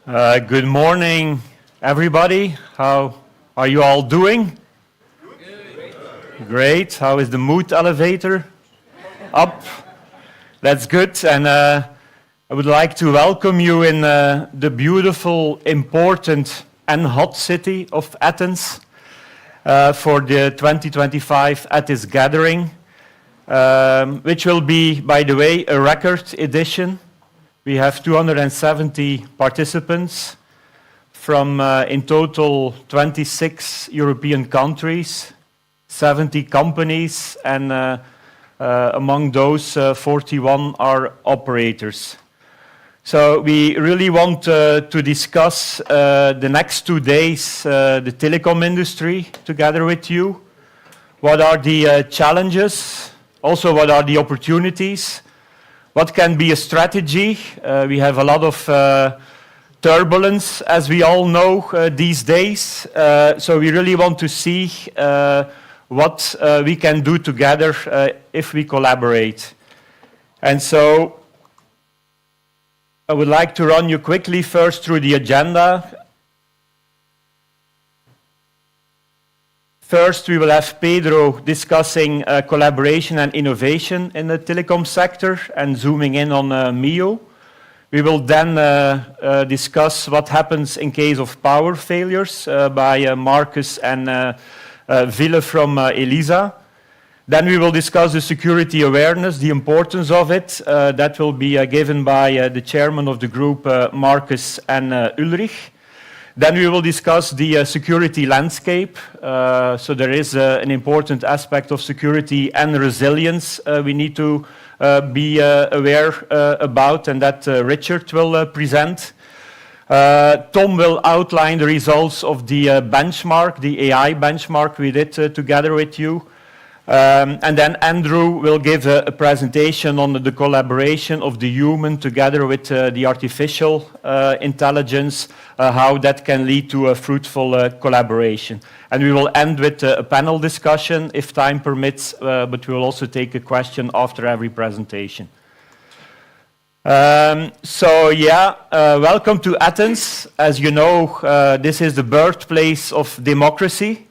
Good morning, everybody. How are you all doing? Great. How is the mood elevator? Up. That's good. And I would like to welcome you in the beautiful, important, and hot city of Athens for the 2025 ETIS Gathering, which will be, by the way, a record edition. We have 270 participants from, in total, 26 European countries, 70 companies, and among those, 41 are operators. So we really want to discuss the next 2 days the telecom industry together with you. What are the challenges? Also, what are the opportunities? What can be a strategy? We have a lot of turbulence, as we all know, these days. So we really want to see what we can do together if we collaborate. And so I would like to run you quickly first through the agenda. First, we will have Pedro discussing collaboration and innovation in the telecom sector and zooming in on MEO. We will then discuss what happens in case of power failures by Marcus and Ville from ELISA. Then we will discuss the security awareness, the importance of it. That will be given by the chairman of the group, Marcus and Ulrich. Then we will discuss the security landscape. So there is an important aspect of security and resilience we need to be aware about, and that Richard will present. Tom will outline the results of the benchmark, the AI benchmark we did together with you. And then Andrew will give a presentation on the collaboration of the human together with the artificial intelligence, how that can lead to a fruitful collaboration. And we will end with a panel discussion if time permits, but we will also take a question after every presentation. Welcome to Athens. As you know, this is the birthplace of democracy.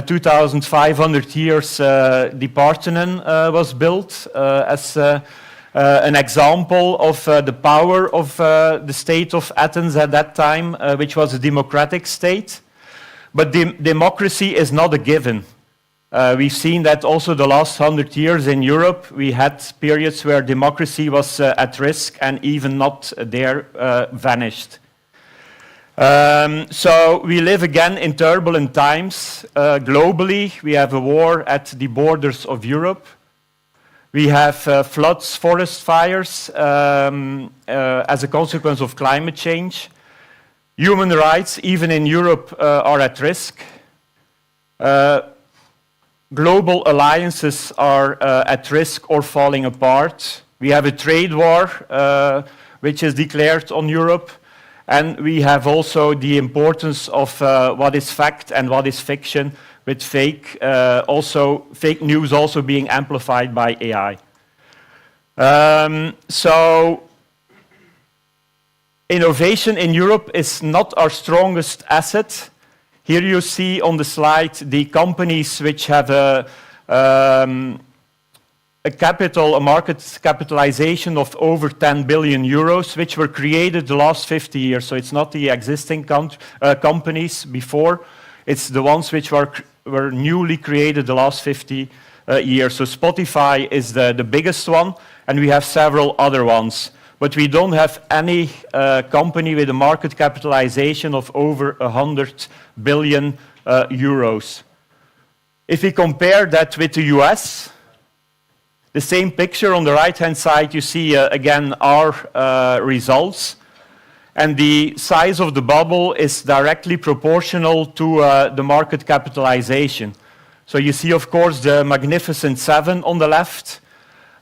2,500 years the Parthenon was built as an example of the power of the state of Athens at that time, which was a democratic state. But democracy is not a given. We've seen that also the last 100 years in Europe, we had periods where democracy was at risk and even not there, vanished. So we live again in turbulent times. Globally, we have a war at the borders of Europe. We have floods, forest fires as a consequence of climate change. Human rights, even in Europe, are at risk. Global alliances are at risk or falling apart. We have a trade war which is declared on Europe. And we have also the importance of what is fact and what is fiction, with fake news also being amplified by AI. So innovation in Europe is not our strongest asset. Here you see on the slide the companies which have a market capitalization of over 10 billion euros, which were created the last 50 years. So it's not the existing companies before, it's the ones which were newly created the last 50 years. So Spotify is the biggest one, and we have several other ones. But we don't have any company with a market capitalization of over 100 billion euros. If we compare that with the US, the same picture on the right-hand side, you see again our results. And the size of the bubble is directly proportional to the market capitalization. So you see, of course, the Magnificent Seven on the left,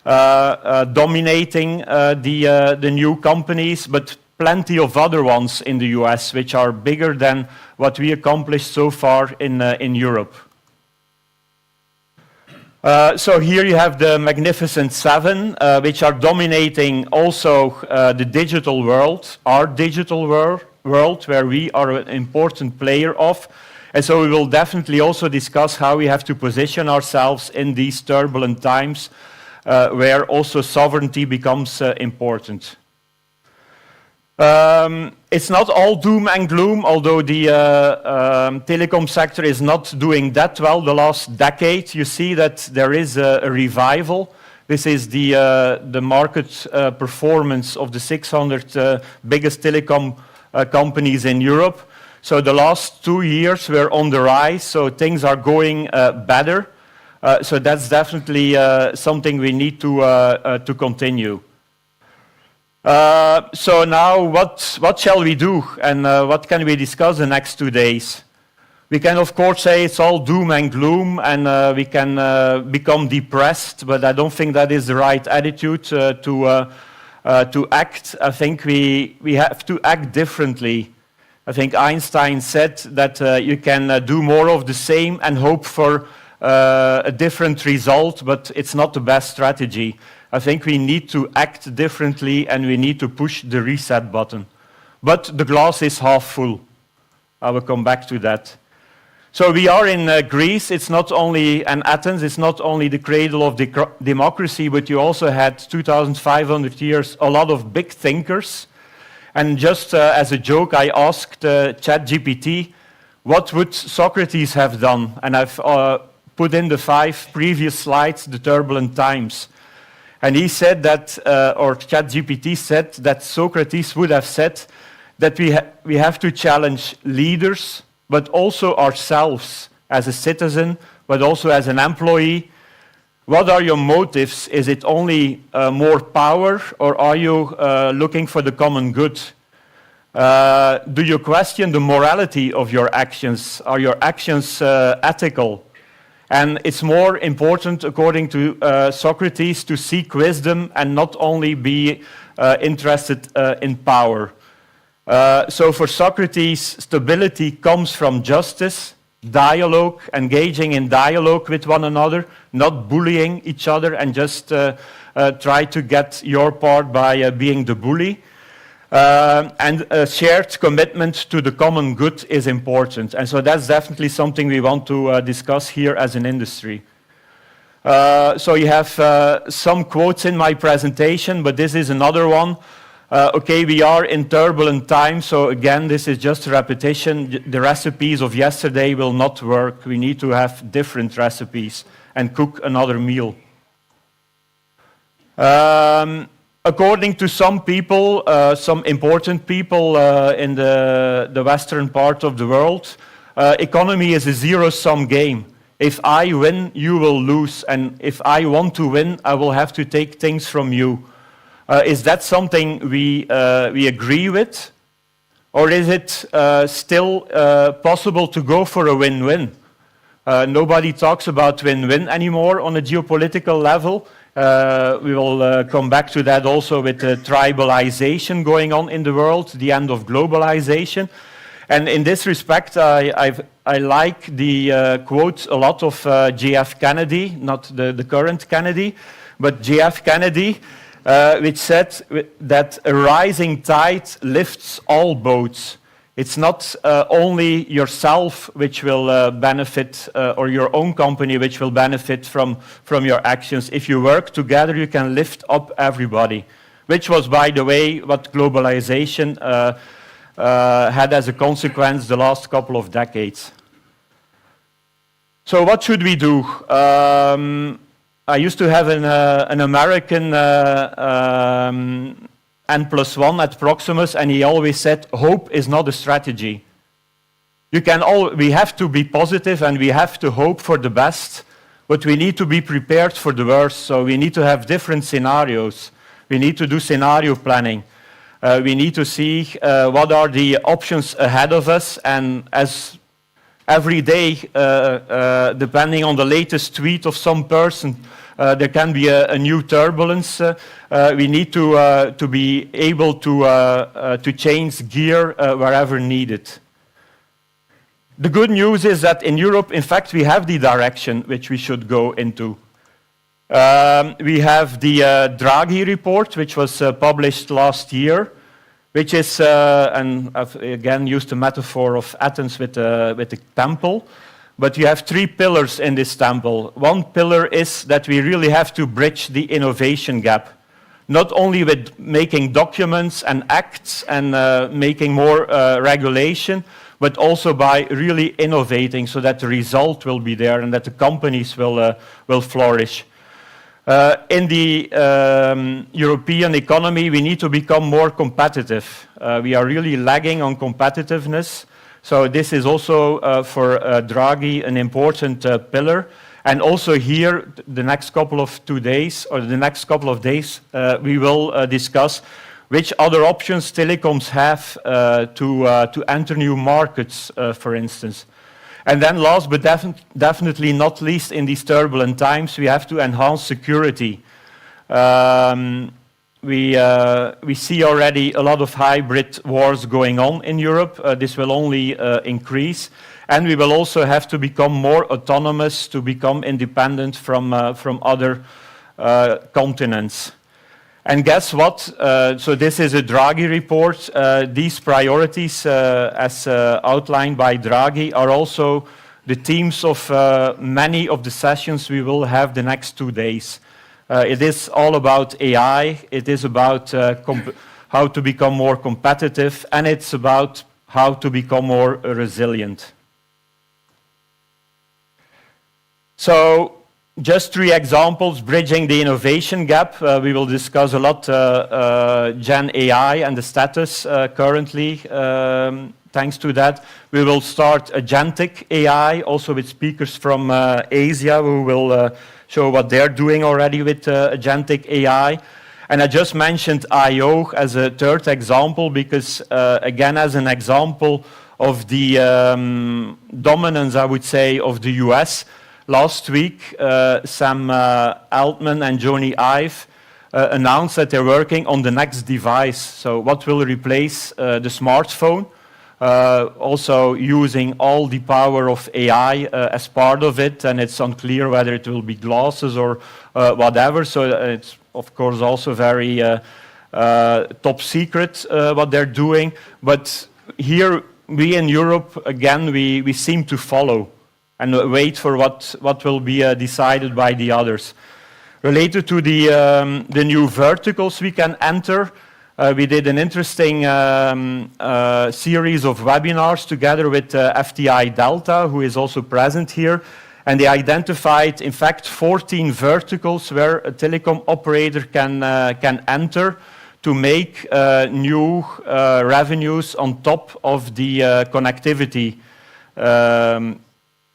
dominating the new companies, but plenty of other ones in the US, which are bigger than what we accomplished so far in Europe. So here you have the Magnificent Seven, which are dominating also the digital world, our digital world, where we are an important player of. And so we will definitely also discuss how we have to position ourselves in these turbulent times, where also sovereignty becomes important. It's not all doom and gloom, although the telecom sector is not doing that well the last decade. You see that there is a revival. This is the market performance of the 600 biggest telecom companies in Europe. So the last 2 years were on the rise, so things are going better. So that's definitely something we need to continue. So now what shall we do, and what can we discuss the next 2 days? We can of course say it's all doom and gloom, and we can become depressed, but I don't think that is the right attitude to act. I think we have to act differently. I think Einstein said that you can do more of the same and hope for a different result, but it's not the best strategy. I think we need to act differently and we need to push the reset button. But the glass is half full. I will come back to that. So we are in Greece. It's not only, and Athens, it's not only the cradle of democracy, but you also had 2,500 years, a lot of big thinkers. And just as a joke, I asked ChatGPT, what would Socrates have done? And I've put in the 5 previous slides, the turbulent times. And he said that, or ChatGPT said that Socrates would have said that we have to challenge leaders, but also ourselves as a citizen, but also as an employee. What are your motives? Is it only more power, or are you looking for the common good? Do you question the morality of your actions? Are your actions ethical? And it's more important, according to Socrates, to seek wisdom and not only be interested in power. So for Socrates, stability comes from justice, dialogue, engaging in dialogue with one another, not bullying each other and just try to get your part by being the bully. And a shared commitment to the common good is important. And so that's definitely something we want to discuss here as an industry. So you have some quotes in my presentation, but this is another one. Okay, we are in turbulent times, so again, this is just a repetition. The recipes of yesterday will not work. We need to have different recipes and cook another meal. According to some people, some important people in the western part of the world, economy is a zero-sum game. If I win, you will lose, and if I want to win, I will have to take things from you. Is that something we agree with? Or is it still possible to go for a win-win? Nobody talks about win-win anymore on a geopolitical level. We will come back to that also with the tribalization going on in the world, the end of globalization. And in this respect, I like the quote a lot of JF Kennedy, not the current Kennedy, but JF Kennedy, which said that a rising tide lifts all boats. It's not only yourself which will benefit, or your own company which will benefit from your actions. If you work together, you can lift up everybody, which was, by the way, what globalization had as a consequence the last couple of decades. So what should we do? I used to have an American N+1 at Proximus, and he always said, hope is not a strategy. We have to be positive and we have to hope for the best, but we need to be prepared for the worst. So we need to have different scenarios. We need to do scenario planning. We need to see what are the options ahead of us, and as every day, depending on the latest tweet of some person, there can be a new turbulence. We need to be able to change gear wherever needed. The good news is that in Europe, in fact, we have the direction which we should go into. We have the Draghi report, which was published last year, which is, and I've again used the metaphor of Athens with the temple, but you have three pillars in this temple. One pillar is that we really have to bridge the innovation gap, not only with making documents and acts and making more regulation, but also by really innovating so that the result will be there and that the companies will flourish. In the European economy, we need to become more competitive. We are really lagging on competitiveness. So this is also for Draghi an important pillar. And also here, the next couple of days, we will discuss which other options telecoms have to enter new markets, for instance. And then last but definitely not least, in these turbulent times, we have to enhance security. We see already a lot of hybrid wars going on in Europe. This will only increase. And we will also have to become more autonomous to become independent from other continents. And guess what? So this is a Draghi report. These priorities, as outlined by Draghi, are also the themes of many of the sessions we will have the next 2 days. It is all about AI. It is about how to become more competitive, and it's about how to become more resilient. So, just 3 examples, bridging the innovation gap. We will discuss a lot Gen AI and the status currently, thanks to that. We will start agentic AI, also with speakers from Asia who will show what they're doing already with agentic AI. And I just mentioned I/O as a third example because, again, as an example of the dominance, I would say, of the US. Last week, Sam Altman and Jony Ive announced that they're working on the next device, so what will replace the smartphone, also using all the power of AI as part of it, and it's unclear whether it will be glasses or whatever, so it's of course also very top secret what they're doing, but here we in Europe, again, we seem to follow and wait for what will be decided by the others. Related to the new verticals we can enter, we did an interesting series of webinars together with FTI Delta, who is also present here, and they identified, in fact, 14 verticals where a telecom operator can enter to make new revenues on top of the connectivity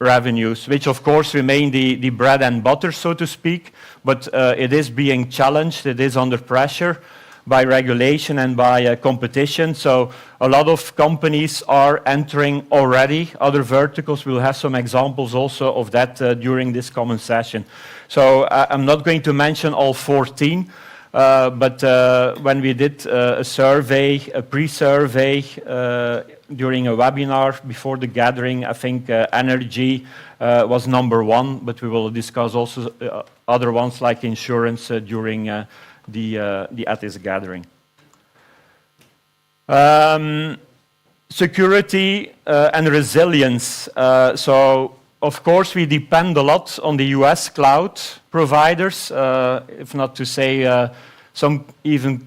revenues, which of course remain the bread and butter, so to speak, but it is being challenged, it is under pressure by regulation and by competition. So a lot of companies are entering already other verticals. We'll have some examples also of that during this common session. So I'm not going to mention all 14, but when we did a survey, a pre-survey, during a webinar before the gathering, I think energy was number 1, but we will discuss also other ones like insurance during the ETIS gathering. Security and resilience. So, of course, we depend a lot on the US cloud providers, if not to say some even.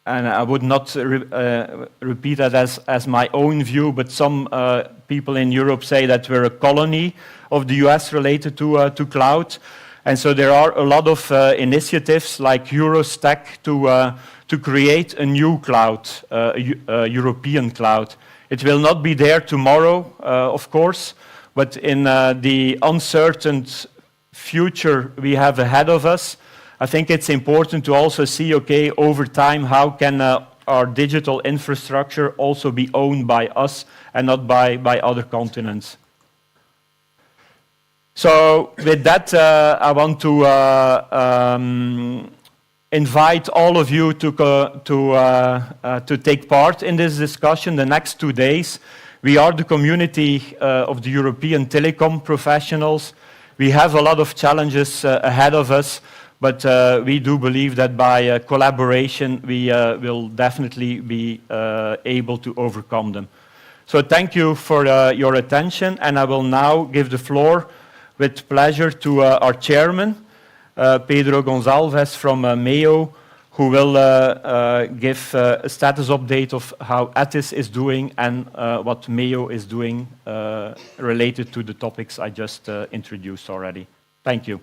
And I would not repeat that as my own view, but some people in Europe say that we're a colony of the US related to cloud. And so there are a lot of initiatives like Eurostack to create a new cloud, a European cloud. It will not be there tomorrow, of course, but in the uncertain future we have ahead of us, I think it's important to also see, okay, over time, how can our digital infrastructure also be owned by us and not by other continents. So with that, I want to invite all of you to take part in this discussion the next 2 days. We are the community of the European telecom professionals. We have a lot of challenges ahead of us, but we do believe that by collaboration we will definitely be able to overcome them. So thank you for your attention, and I will now give the floor with pleasure to our chairman, Pedro Gonçalves from Mayo, who will give a status update of how ETIS is doing and what Mayo is doing related to the topics I just introduced already. Thank you.